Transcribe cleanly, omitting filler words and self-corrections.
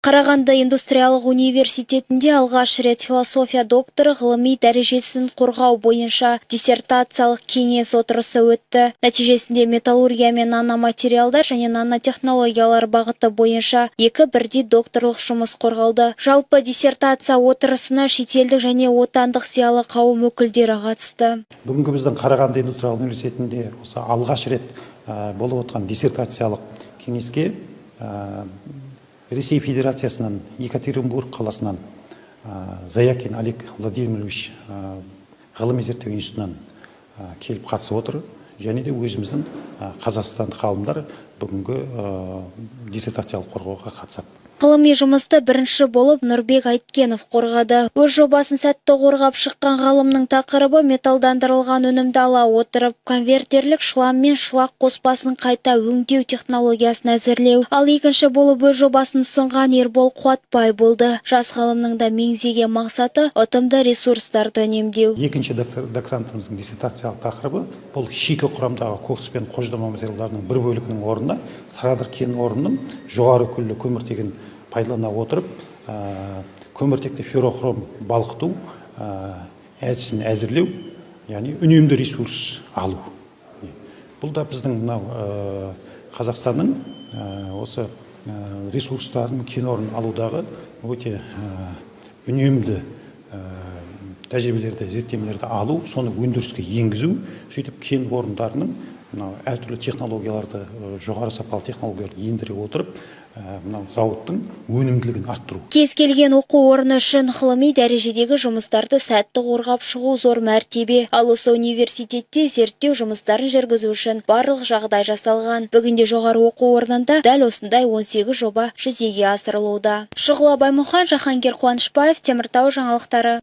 Қарағанды индустриялық университетінде алғаш рет философия докторы ғылыми дәрежесін қорғау бойынша диссертациялық кеңес отырысы өтті. Нәтижесінде металлургия мен наноматериалдар және нанотехнологиялар бағыты бойынша екі бірдей докторлық жұмыс қорғалды. Жалпы диссертация отырысына шетелдік және отандық зиялы қауым өкілдері қатысты. Бүгінгі біздің Қарағанды индустриялық университетінде осы алғаш рет болып отқан диссертациялық кеңеске Ресей Федерациясынан, Екатеринбург қаласынан Заякин Олег Владимирович ғылыми зерттеу институтынан келіп қатысып отыр. Және де өзіміздің қазақстандық ғалымдар бүгінгі диссертациялық қорғауға қатысады. Ғылыми жұмысты бірінші болып Нұрбек Айткенов қорғады. Өз жобасын сәтті қорғап шыққан ғалымның тақырыбы металдандырылған өнімді ала отырып, конвертерлік шлам мен шлак қоспасын қайта өңдеу технологиясын әзірлеу. Ал екінші болып өз жобасын ұсынған Ербол Қуатбай болды. Жас ғалымның да меңзеген мақсаты ұтымды ресурстарды үнемдеу. Екінші докторантымыздың диссертациялық тақырыбы бұл шикі құрамдағы кокс пен қождама материалдарының бір бөлігінің орнына Сарадыр кен орнының жоғары күллі көміртегін пайдалана отырып, көміртекті феррохром балқыту әдісін әзірлеу, яғни үнемді ресурс алу. Бұл да біздің Қазақстанның осы ресурстарын кен орнын алудағы өте үнемді тәжірибелерді, зерттемелерді алу, соны өндіріске енгізу, сөйтіп кен орындарының әртүрлі технологияларды, жоғары сапалы технологияларды ендіре отырып, зауыттың өнімділігін арттыру. Кез келген оқу орны үшін ғылыми дәрежедегі жұмыстарды сәтті қорғап шығу зор мәртебе. Ал осы университетте зерттеу жұмыстарын жүргізу үшін барлық жағдай жасалған. Бүгінде жоғары оқу орнында дәл осындай 18 жоба жүзеге асырылуда. Шұғыла Баймұхан, Жахангер Қуанышбаев, Теміртау жаңалықтары.